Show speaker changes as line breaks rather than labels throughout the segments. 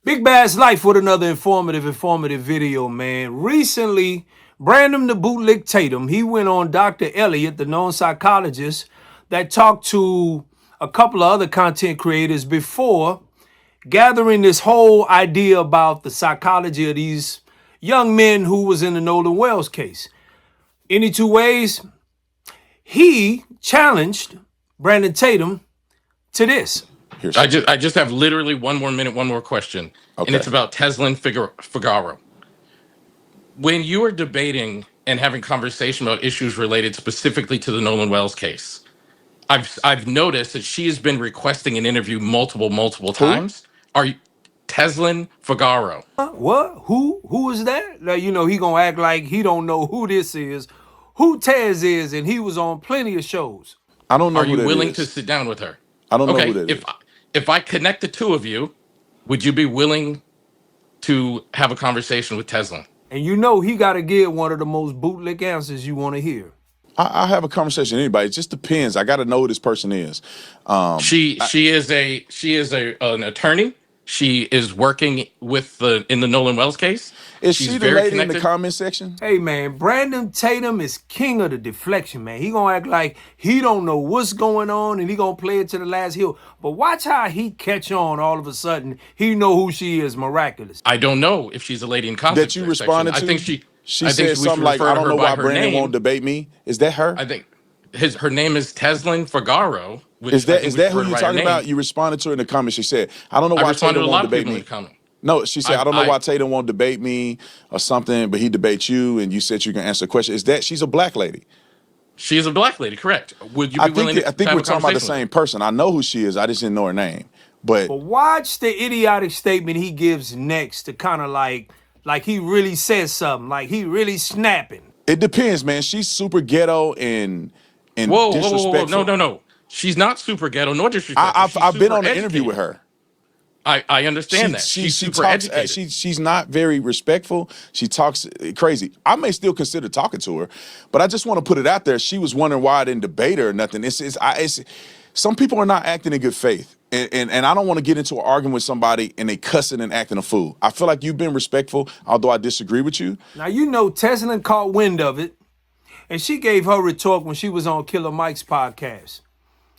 Big Bass Life with another informative video, man. Recently, Brandon the Bootlick Tatum, he went on Dr. Elliott, the known psychologist, that talked to a couple of other content creators before gathering this whole idea about the psychology of these young men who was in the Nolan Wells case. Any two ways, he challenged Brandon Tatum to this.
I just have literally 1 more minute, one more question, and it's about Tezlyn Figaro. When you are debating and having conversation about issues related specifically to the Nolan Wells case, I've noticed that she has been requesting an interview multiple
Who?
times. Are you Tezlyn Figaro?
What? Who is that? Like, he gonna act like he don't know who this is, who Tez is, and he was on plenty of shows.
I don't know
Are
who
you
that
willing to
is.
sit down with her?
I don't know who
Okay,
that is.
if I connect the two of you, would you be willing to have a conversation with Tezlyn?
And he gotta give one of the most bootlick answers you want to hear.
I have a conversation with anybody. It just depends. I got to know who this person is.
She is an attorney. She is working with in the Nolan Wells case.
Is
She's
she the
very
lady in the
connected.
comment section?
Hey man, Brandon Tatum is king of the deflection, man. He gonna act like he don't know what's going on and he gonna play it to the last hill. But watch how he catch on all of a sudden. He know who she is, miraculous.
I don't know if she's a lady in comment
That you
section.
responded to?
I think she.
She
I think
said
we should
something like,
refer
I
to
don't
her
know
by
why
her
Brandon won't
name.
debate me. Is that her?
I think her name is Tezlyn Figaro. Which
Is
I think we
that
should
who
refer to
you're
by her
talking
name.
about? You responded to her in the comments. She said, I don't know
I
why
responded to
Tatum
a
won't
lot of
debate
people in
me.
the comment.
No, she said, I don't know
I
why Tatum won't debate me or something, but he debates you, and you said you can answer the question. Is that she's a black lady?
She is a black lady, correct? Would you be willing to
I think
have
we're
a
talking about the
conversation with
same
her?
person. I know who she is. I just didn't know her name. But
But watch the idiotic statement he gives next to kind of like he really says something, like he really snapping.
it depends, man. She's super ghetto and
Whoa! No,
disrespectful.
no, no. She's not super ghetto nor disrespectful. She's
I've been
super
on an interview with
educated.
her.
I understand that.
She
She's
she
super
talks
educated.
she's not very respectful. She talks crazy. I may still consider talking to her, but I just want to put it out there. She was wondering why I didn't debate her or nothing. It's some people are not acting in good faith. And I don't want to get into an argument with somebody and they cussing and acting a fool. I feel like you've been respectful, although I disagree with you.
Now Tezlyn caught wind of it, and she gave her retort when she was on Killer Mike's podcast.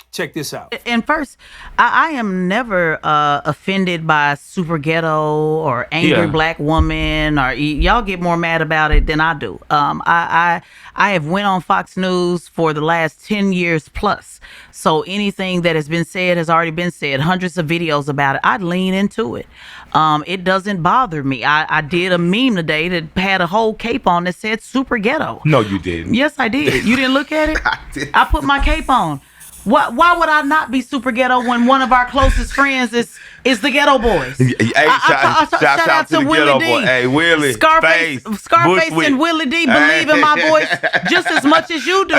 Check this out.
And first, I am never offended by super ghetto or angry black woman, or y'all get more mad about it than I do. I have went on Fox News for the last 10 years plus. So anything that has been said has already been said. Hundreds of videos about it. I'd lean into it. It doesn't bother me. I did a meme today that had a whole cape on that said super ghetto.
No, you didn't.
Yes, I did. You didn't look at it?
I did.
I put my cape on. Why would I not be super ghetto when one of our closest friends is the Ghetto Boys?
Hey, shout out to the Ghetto Boy. Hey, Willie,
Scarface and Willie D believe in my voice just as much as you do.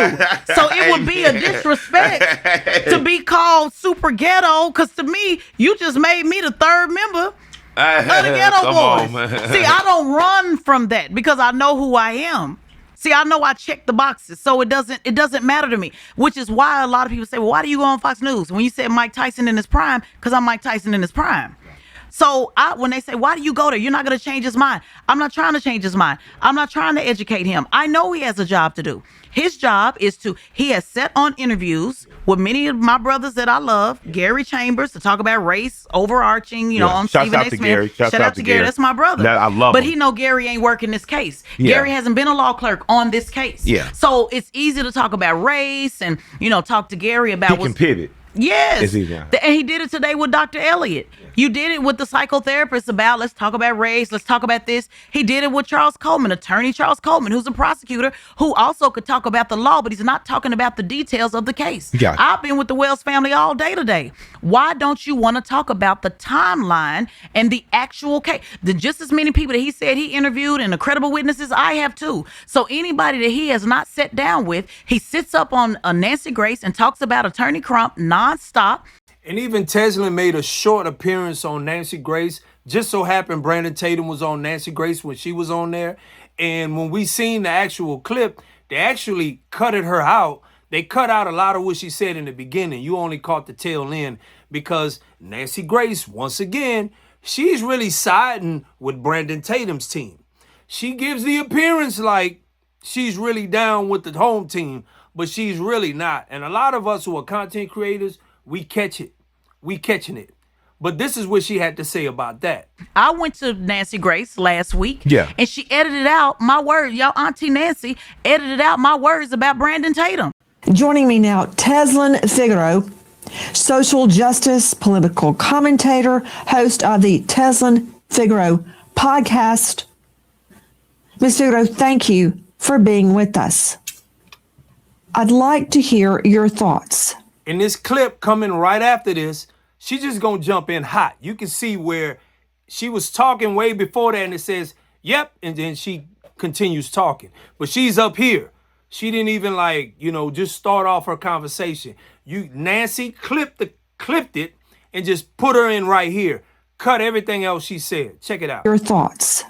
So it would be a disrespect to be called super ghetto, because to me, you just made me the third member of the Ghetto Boys. See, I don't run from that because I know who I am. See, I know I check the boxes, so it doesn't matter to me, which is why a lot of people say, well, why do you go on Fox News? When you said Mike Tyson in his prime, because I'm Mike Tyson in his prime. So when they say, why do you go there? You're not going to change his mind. I'm not trying to change his mind. I'm not trying to educate him. I know he has a job to do. His job is he has sat on interviews with many of my brothers that I love, Gary Chambers, to talk about race, overarching, on
Shouts
Stephen
out
A.
to
Smith.
Gary.
Shout out to Gary. That's my brother.
I love
but
him.
he know Gary ain't working this case.
Yeah.
Gary hasn't been a law clerk on this case.
Yeah.
So it's easy to talk about race and, talk to Gary about
He can pivot.
Yes.
It's easy.
And he did it today with Dr. Elliott. You did it with the psychotherapist about, let's talk about race, let's talk about this. He did it with Charles Coleman, attorney Charles Coleman, who's a prosecutor who also could talk about the law, but he's not talking about the details of the case.
Yeah.
I've been with the Wells family all day today. Why don't you want to talk about the timeline and the actual case? Just as many people that he said he interviewed and the credible witnesses, I have too. So anybody that he has not sat down with, he sits up on Nancy Grace and talks about Attorney Crump nonstop.
And even Tezlyn made a short appearance on Nancy Grace. Just so happened Brandon Tatum was on Nancy Grace when she was on there. And when we seen the actual clip, they actually cutted her out. They cut out a lot of what she said in the beginning. You only caught the tail end because Nancy Grace, once again, she's really siding with Brandon Tatum's team. She gives the appearance like she's really down with the home team, but she's really not. And a lot of us who are content creators, we catch it. We catching it. But this is what she had to say about that.
I went to Nancy Grace last week.
Yeah.
And she edited out my words. Y'all, Auntie Nancy edited out my words about Brandon Tatum.
Joining me now, Tezlyn Figaroa, social justice, political commentator, host of the Tezlyn Figaroa podcast. Ms. Figaro, thank you for being with us. I'd like to hear your thoughts.
In this clip coming right after this, she's just gonna jump in hot. You can see where she was talking way before that and it says, yep, and then she continues talking. But she's up here. She didn't even just start off her conversation. Nancy clipped it and just put her in right here. Cut everything else she said. Check it out.
Your thoughts.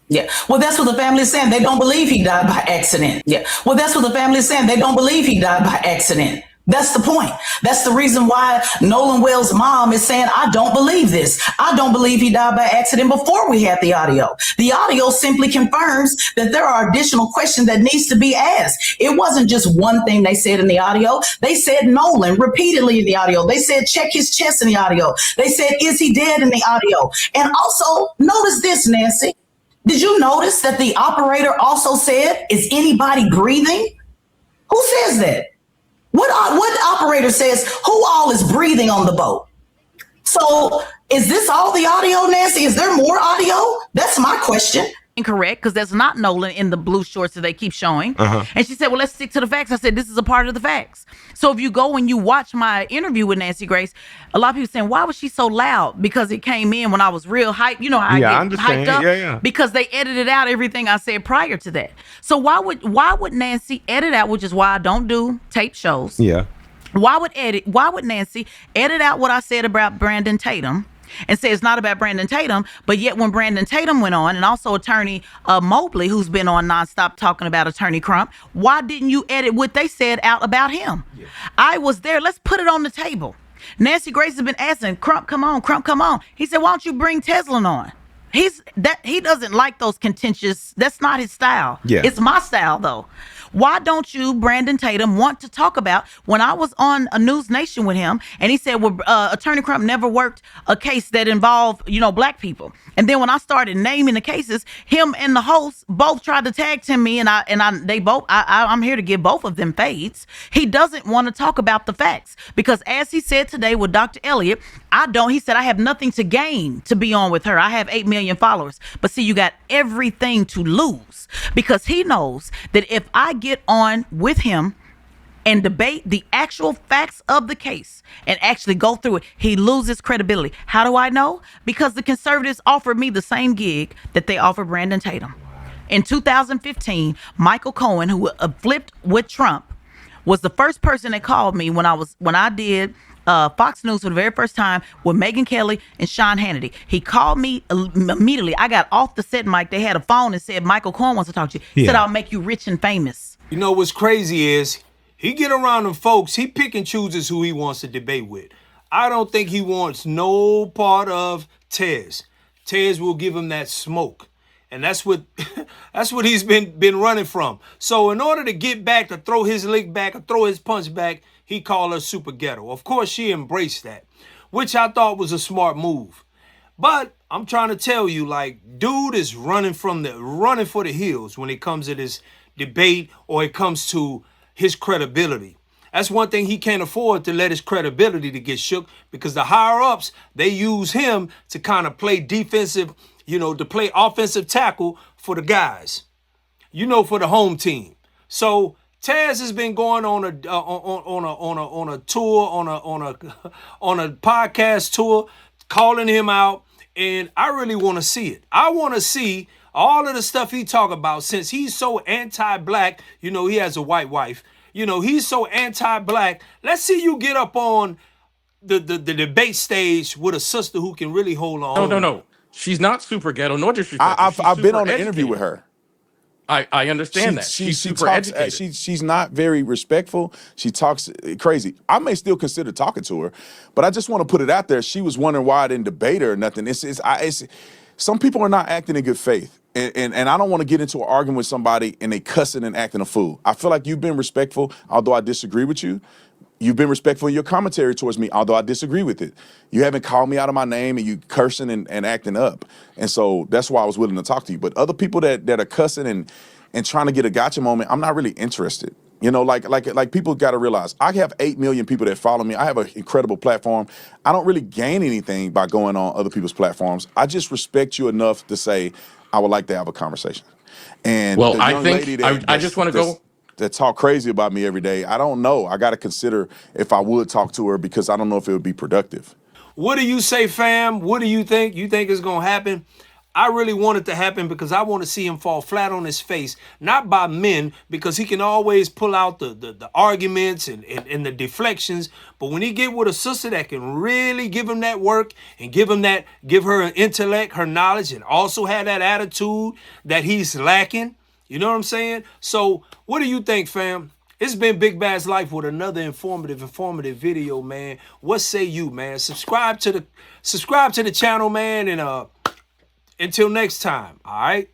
Yeah. Well, that's what the family is saying. They don't believe he died by accident. Yeah. Well, that's what the family is saying. They don't believe he died by accident. That's the point. That's the reason why Nolan Wells' mom is saying, I don't believe this. I don't believe he died by accident before we had the audio. The audio simply confirms that there are additional questions that needs to be asked. It wasn't just one thing they said in the audio. They said Nolan repeatedly in the audio. They said check his chest in the audio. They said, is he dead in the audio? And also notice this, Nancy. Did you notice that the operator also said, is anybody breathing? Who says that? What operator says who all is breathing on the boat? So is this all the audio, Nancy? Is there more audio? That's my question.
Incorrect, because that's not Nolan in the blue shorts that they keep showing. And she said, well, let's stick to the facts. I said, this is a part of the facts. So if you go and you watch my interview with Nancy Grace, a lot of people saying, why was she so loud? Because it came in when I was real hyped. You know how I get hyped up?
Yeah.
Because they edited out everything I said prior to that. So why would Nancy edit out, which is why I don't do tape shows.
Yeah.
Why would Nancy edit out what I said about Brandon Tatum and say it's not about Brandon Tatum, but yet when Brandon Tatum went on, and also attorney Mobley, who's been on nonstop talking about attorney Crump, why didn't you edit what they said out about him? Yeah. I was there. Let's put it on the table. Nancy Grace has been asking, Crump, come on, Crump, come on. He said, why don't you bring Tezlyn on? He doesn't like those contentious, that's not his style.
Yeah.
It's my style though. Why don't you, Brandon Tatum, want to talk about when I was on a News Nation with him and he said, well, Attorney Crump never worked a case that involved, black people. And then when I started naming the cases, him and the host both tried to tag team me I'm here to give both of them fades. He doesn't want to talk about the facts because as he said today with Dr. Elliott, he said, I have nothing to gain to be on with her. I have 8 million followers. But see, you got everything to lose because he knows that if I get on with him and debate the actual facts of the case and actually go through it, he loses credibility. How do I know? Because the conservatives offered me the same gig that they offered Brandon Tatum. In 2015, Michael Cohen, who flipped with Trump, was the first person that called me when I did Fox News for the very first time with Megyn Kelly and Sean Hannity. He called me immediately. I got off the set mic. They had a phone and said, Michael Cohen wants to talk to you. He said, I'll make you rich and famous.
You know what's crazy is he get around them folks, he pick and chooses who he wants to debate with. I don't think he wants no part of Tez. Tez will give him that smoke. And that's what he's been running from. So in order to get back, to throw his lick back, or throw his punch back, he called her super ghetto. Of course, she embraced that, which I thought was a smart move. But I'm trying to tell you, dude is running for the hills when it comes to this debate or it comes to his credibility. That's one thing he can't afford, to let his credibility to get shook, because the higher ups, they use him to kind of play defensive, to play offensive tackle for the guys, for the home team. So Taz has been going on a tour, on a podcast tour, calling him out, and I really want to see it. I want to see all of the stuff he talk about, since he's so anti-black. He has a white wife. He's so anti-black. Let's see you get up on the debate stage with a sister who can really hold on.
No. She's not super ghetto, nor disrespectful.
I've been on an interview with her.
I understand that. She's super
talks,
educated.
she's not very respectful. She talks crazy. I may still consider talking to her, but I just want to put it out there. She was wondering why I didn't debate her or nothing. Some people are not acting in good faith. And I don't want to get into an argument with somebody and they cussing and acting a fool. I feel like you've been respectful, although I disagree with you. You've been respectful in your commentary towards me, although I disagree with it. You haven't called me out of my name and you cursing and acting up. And so that's why I was willing to talk to you. But other people that are cussing and trying to get a gotcha moment, I'm not really interested. You know, like people got to realize I have 8 million people that follow me. I have an incredible platform. I don't really gain anything by going on other people's platforms. I just respect you enough to say I would like to have a conversation. And
Well,
the
I
young
think
lady
I just want to go.
that talk crazy about me every day, I don't know. I got to consider if I would talk to her because I don't know if it would be productive.
What do you say, fam? What do you think? You think it's going to happen? I really want it to happen because I want to see him fall flat on his face, not by men, because he can always pull out the arguments and the deflections. But when he get with a sister that can really give him that work and give her an intellect, her knowledge, and also have that attitude that he's lacking, you know what I'm saying? So what do you think, fam? It's been Big Bad's Life with another informative video, man. What say you, man? Subscribe to the channel, man, and until next time, all right?